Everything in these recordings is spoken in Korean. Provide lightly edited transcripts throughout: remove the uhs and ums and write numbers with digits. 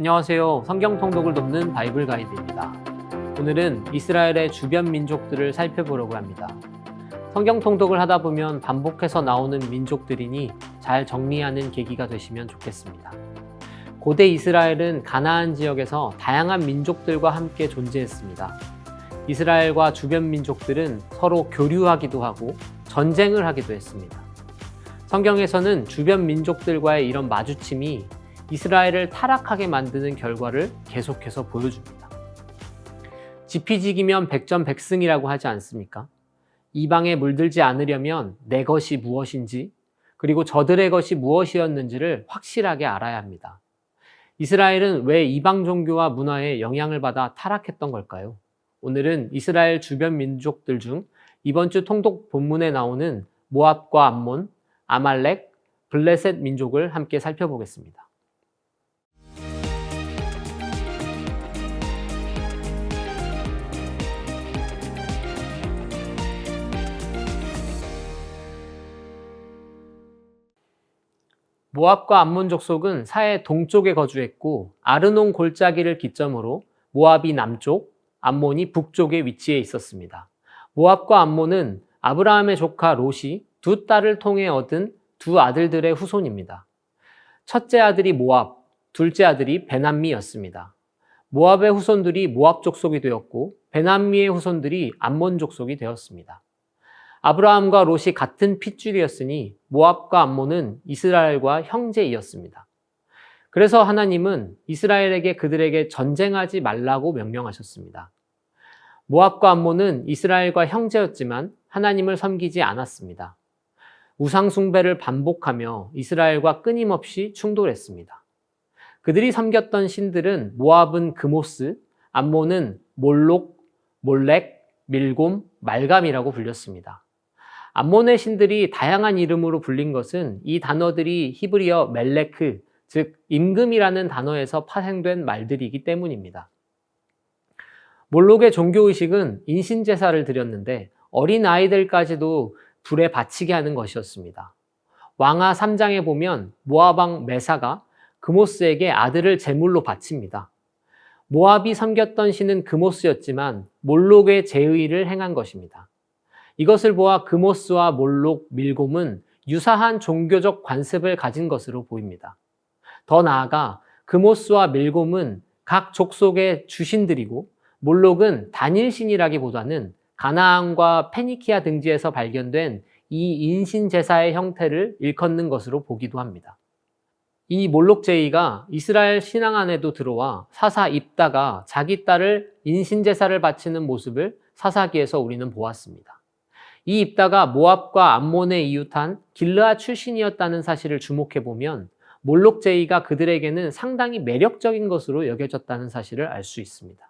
안녕하세요. 성경 통독을 돕는 바이블 가이드입니다. 오늘은 이스라엘의 주변 민족들을 살펴보려고 합니다. 성경 통독을 하다 보면 반복해서 나오는 민족들이니 잘 정리하는 계기가 되시면 좋겠습니다. 고대 이스라엘은 가나안 지역에서 다양한 민족들과 함께 존재했습니다. 이스라엘과 주변 민족들은 서로 교류하기도 하고 전쟁을 하기도 했습니다. 성경에서는 주변 민족들과의 이런 마주침이 이스라엘을 타락하게 만드는 결과를 계속해서 보여줍니다. 지피지기면 백전백승이라고 하지 않습니까? 이방에 물들지 않으려면 내 것이 무엇인지, 그리고 저들의 것이 무엇이었는지를 확실하게 알아야 합니다. 이스라엘은 왜 이방 종교와 문화에 영향을 받아 타락했던 걸까요? 오늘은 이스라엘 주변 민족들 중 이번 주 통독 본문에 나오는 모압과 암몬, 아말렉, 블레셋 민족을 함께 살펴보겠습니다. 모압과 암몬 족속은 사해 동쪽에 거주했고 아르논 골짜기를 기점으로 모압이 남쪽, 암몬이 북쪽에 위치해 있었습니다. 모압과 암몬은 아브라함의 조카 롯이 두 딸을 통해 얻은 두 아들들의 후손입니다. 첫째 아들이 모압, 둘째 아들이 베남미였습니다. 모압의 후손들이 모압 족속이 되었고 베남미의 후손들이 암몬 족속이 되었습니다. 아브라함과 롯이 같은 핏줄이었으니 모압과 암몬은 이스라엘과 형제이었습니다. 그래서 하나님은 이스라엘에게 그들에게 전쟁하지 말라고 명령하셨습니다. 모압과 암몬은 이스라엘과 형제였지만 하나님을 섬기지 않았습니다. 우상 숭배를 반복하며 이스라엘과 끊임없이 충돌했습니다. 그들이 섬겼던 신들은 모압은 그모스, 암몬은 몰록, 몰렉, 밀곰, 말감이라고 불렸습니다. 암몬의 신들이 다양한 이름으로 불린 것은 이 단어들이 히브리어 멜레크, 즉 임금이라는 단어에서 파생된 말들이기 때문입니다. 몰록의 종교의식은 인신제사를 드렸는데 어린 아이들까지도 불에 바치게 하는 것이었습니다. 왕하 3장에 보면 모압왕 메사가 그모스에게 아들을 제물로 바칩니다. 모압이 섬겼던 신은 그모스였지만 몰록의 제의를 행한 것입니다. 이것을 보아 그모스와 몰록, 밀곰은 유사한 종교적 관습을 가진 것으로 보입니다. 더 나아가 그모스와 밀곰은 각 족속의 주신들이고 몰록은 단일신이라기보다는 가나안과 페니키아 등지에서 발견된 이 인신제사의 형태를 일컫는 것으로 보기도 합니다. 이 몰록 제의가 이스라엘 신앙 안에도 들어와 사사 입다가 자기 딸을 인신제사를 바치는 모습을 사사기에서 우리는 보았습니다. 이 입다가 모압과 암몬에 이웃한 길르앗 출신이었다는 사실을 주목해 보면 몰록 제의가 그들에게는 상당히 매력적인 것으로 여겨졌다는 사실을 알 수 있습니다.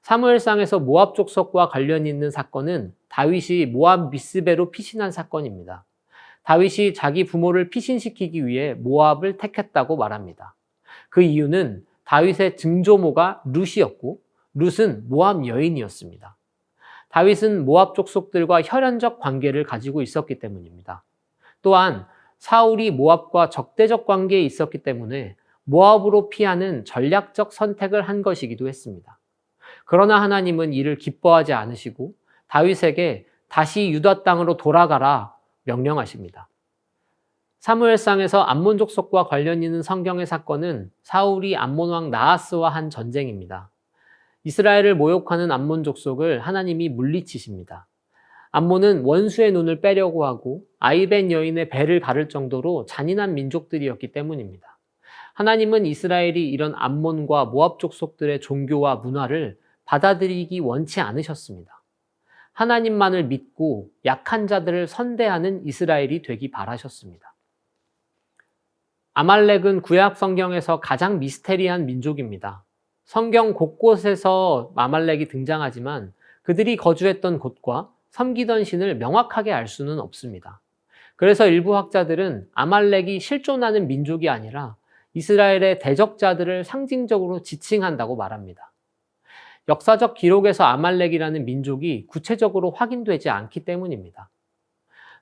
사무엘상에서 모압 족속과 관련이 있는 사건은 다윗이 모압 미스베로 피신한 사건입니다. 다윗이 자기 부모를 피신시키기 위해 모압을 택했다고 말합니다. 그 이유는 다윗의 증조모가 룻이었고 룻은 모압 여인이었습니다. 다윗은 모압 족속들과 혈연적 관계를 가지고 있었기 때문입니다. 또한 사울이 모압과 적대적 관계에 있었기 때문에 모압으로 피하는 전략적 선택을 한 것이기도 했습니다. 그러나 하나님은 이를 기뻐하지 않으시고 다윗에게 다시 유다 땅으로 돌아가라 명령하십니다. 사무엘상에서 암몬 족속과 관련 있는 성경의 사건은 사울이 암몬 왕 나하스와 한 전쟁입니다. 이스라엘을 모욕하는 암몬 족속을 하나님이 물리치십니다. 암몬은 원수의 눈을 빼려고 하고 아이벤 여인의 배를 가를 정도로 잔인한 민족들이었기 때문입니다. 하나님은 이스라엘이 이런 암몬과 모압 족속들의 종교와 문화를 받아들이기 원치 않으셨습니다. 하나님만을 믿고 약한 자들을 선대하는 이스라엘이 되기 바라셨습니다. 아말렉은 구약 성경에서 가장 미스테리한 민족입니다. 성경 곳곳에서 아말렉이 등장하지만 그들이 거주했던 곳과 섬기던 신을 명확하게 알 수는 없습니다. 그래서 일부 학자들은 아말렉이 실존하는 민족이 아니라 이스라엘의 대적자들을 상징적으로 지칭한다고 말합니다. 역사적 기록에서 아말렉이라는 민족이 구체적으로 확인되지 않기 때문입니다.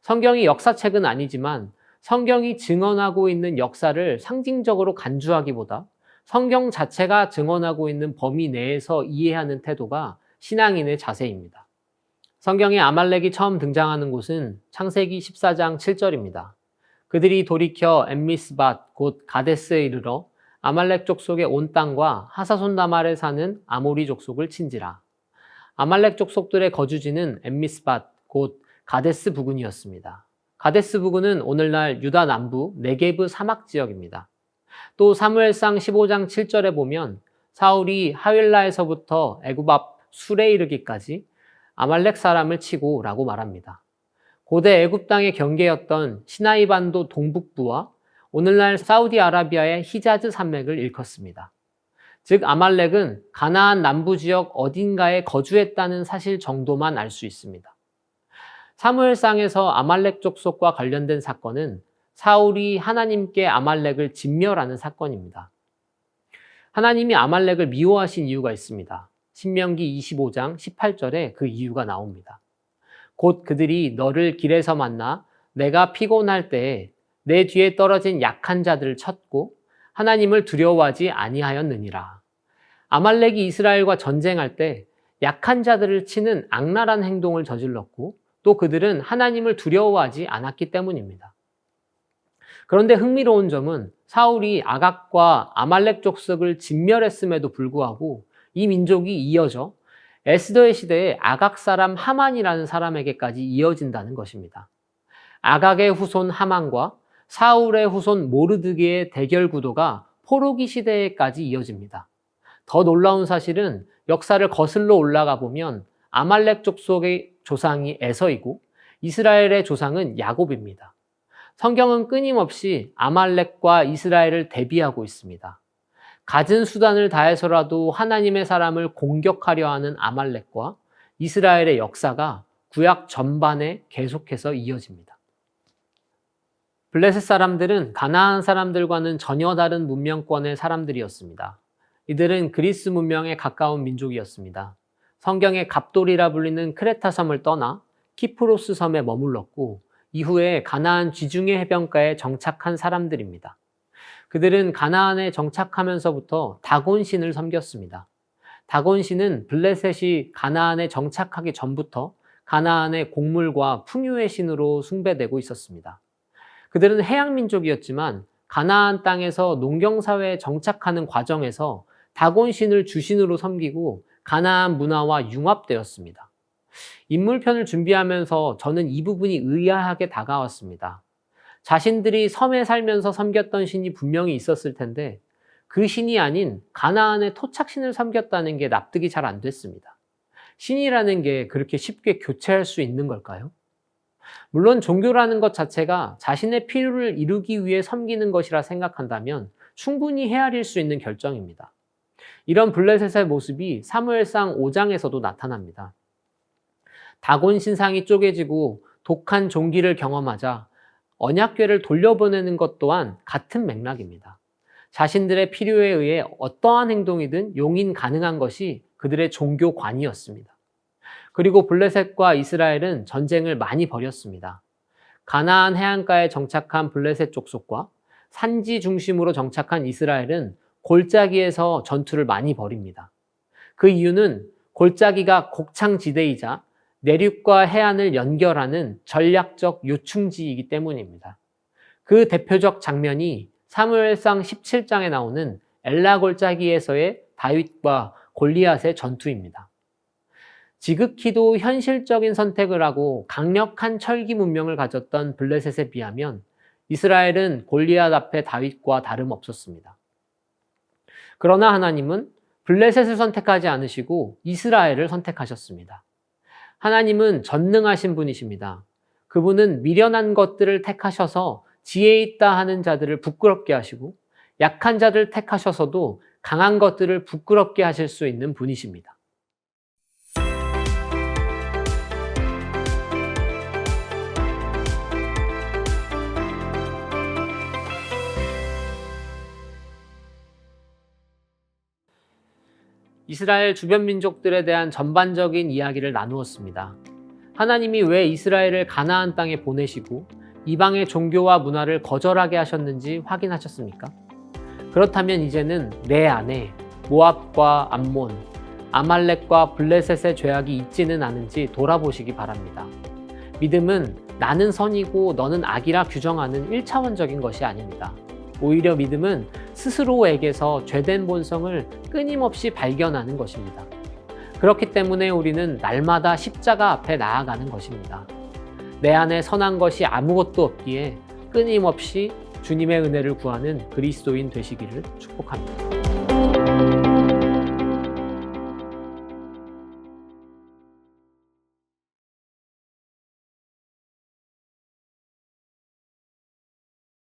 성경이 역사책은 아니지만 성경이 증언하고 있는 역사를 상징적으로 간주하기보다 성경 자체가 증언하고 있는 범위 내에서 이해하는 태도가 신앙인의 자세입니다. 성경에 아말렉이 처음 등장하는 곳은 창세기 14장 7절입니다. 그들이 돌이켜 엠미스밧 곧 가데스에 이르러 아말렉 족속의 온 땅과 하사손다말에 사는 아모리 족속을 친지라. 아말렉 족속들의 거주지는 엠미스밧 곧 가데스 부근이었습니다. 가데스 부근은 오늘날 유다 남부 네게브 사막 지역입니다. 또 사무엘상 15장 7절에 보면 사울이 하윌라에서부터 애굽 앞 술에 이르기까지 아말렉 사람을 치고 라고 말합니다. 고대 애굽 땅의 경계였던 시나이 반도 동북부와 오늘날 사우디아라비아의 히자즈 산맥을 일컫습니다. 즉 아말렉은 가나안 남부 지역 어딘가에 거주했다는 사실 정도만 알 수 있습니다. 사무엘상에서 아말렉 족속과 관련된 사건은 사울이 하나님께 아말렉을 진멸하는 사건입니다. 하나님이 아말렉을 미워하신 이유가 있습니다. 신명기 25장 18절에 그 이유가 나옵니다. 곧 그들이 너를 길에서 만나 내가 피곤할 때에 내 뒤에 떨어진 약한 자들을 쳤고 하나님을 두려워하지 아니하였느니라. 아말렉이 이스라엘과 전쟁할 때 약한 자들을 치는 악랄한 행동을 저질렀고 또 그들은 하나님을 두려워하지 않았기 때문입니다. 그런데 흥미로운 점은 사울이 아각과 아말렉 족속을 진멸했음에도 불구하고 이 민족이 이어져 에스더의 시대에 아각 사람 하만이라는 사람에게까지 이어진다는 것입니다. 아각의 후손 하만과 사울의 후손 모르드게의 대결 구도가 포로기 시대에까지 이어집니다. 더 놀라운 사실은 역사를 거슬러 올라가 보면 아말렉 족속의 조상이 에서이고 이스라엘의 조상은 야곱입니다. 성경은 끊임없이 아말렉과 이스라엘을 대비하고 있습니다. 갖은 수단을 다해서라도 하나님의 사람을 공격하려 하는 아말렉과 이스라엘의 역사가 구약 전반에 계속해서 이어집니다. 블레셋 사람들은 가나안 사람들과는 전혀 다른 문명권의 사람들이었습니다. 이들은 그리스 문명에 가까운 민족이었습니다. 성경의 갑돌이라 불리는 크레타 섬을 떠나 키프로스 섬에 머물렀고 이후에 가나안 지중해 해변가에 정착한 사람들입니다. 그들은 가나안에 정착하면서부터 다곤 신을 섬겼습니다. 다곤 신은 블레셋이 가나안에 정착하기 전부터 가나안의 곡물과 풍요의 신으로 숭배되고 있었습니다. 그들은 해양 민족이었지만 가나안 땅에서 농경사회에 정착하는 과정에서 다곤 신을 주신으로 섬기고 가나안 문화와 융합되었습니다. 인물편을 준비하면서 저는 이 부분이 의아하게 다가왔습니다. 자신들이 섬에 살면서 섬겼던 신이 분명히 있었을 텐데 그 신이 아닌 가나안의 토착신을 섬겼다는 게 납득이 잘 안 됐습니다. 신이라는 게 그렇게 쉽게 교체할 수 있는 걸까요? 물론 종교라는 것 자체가 자신의 필요를 이루기 위해 섬기는 것이라 생각한다면 충분히 헤아릴 수 있는 결정입니다. 이런 블레셋의 모습이 사무엘상 5장에서도 나타납니다. 다곤 신상이 쪼개지고 독한 종기를 경험하자 언약궤를 돌려보내는 것 또한 같은 맥락입니다. 자신들의 필요에 의해 어떠한 행동이든 용인 가능한 것이 그들의 종교관이었습니다. 그리고 블레셋과 이스라엘은 전쟁을 많이 벌였습니다. 가나안 해안가에 정착한 블레셋 족속과 산지 중심으로 정착한 이스라엘은 골짜기에서 전투를 많이 벌입니다. 그 이유는 골짜기가 곡창지대이자 내륙과 해안을 연결하는 전략적 요충지이기 때문입니다. 그 대표적 장면이 사무엘상 17장에 나오는 엘라 골짜기에서의 다윗과 골리앗의 전투입니다. 지극히도 현실적인 선택을 하고 강력한 철기 문명을 가졌던 블레셋에 비하면 이스라엘은 골리앗 앞에 다윗과 다름없었습니다. 그러나 하나님은 블레셋을 선택하지 않으시고 이스라엘을 선택하셨습니다. 하나님은 전능하신 분이십니다. 그분은 미련한 것들을 택하셔서 지혜 있다 하는 자들을 부끄럽게 하시고 약한 자들을 택하셔서도 강한 것들을 부끄럽게 하실 수 있는 분이십니다. 이스라엘 주변 민족들에 대한 전반적인 이야기를 나누었습니다. 하나님이 왜 이스라엘을 가나안 땅에 보내시고 이방의 종교와 문화를 거절하게 하셨는지 확인하셨습니까? 그렇다면 이제는 내 안에 모압과 암몬, 아말렉과 블레셋의 죄악이 있지는 않은지 돌아보시기 바랍니다. 믿음은 나는 선이고 너는 악이라 규정하는 1차원적인 것이 아닙니다. 오히려 믿음은 스스로에게서 죄된 본성을 끊임없이 발견하는 것입니다. 그렇기 때문에 우리는 날마다 십자가 앞에 나아가는 것입니다. 내 안에 선한 것이 아무것도 없기에 끊임없이 주님의 은혜를 구하는 그리스도인 되시기를 축복합니다.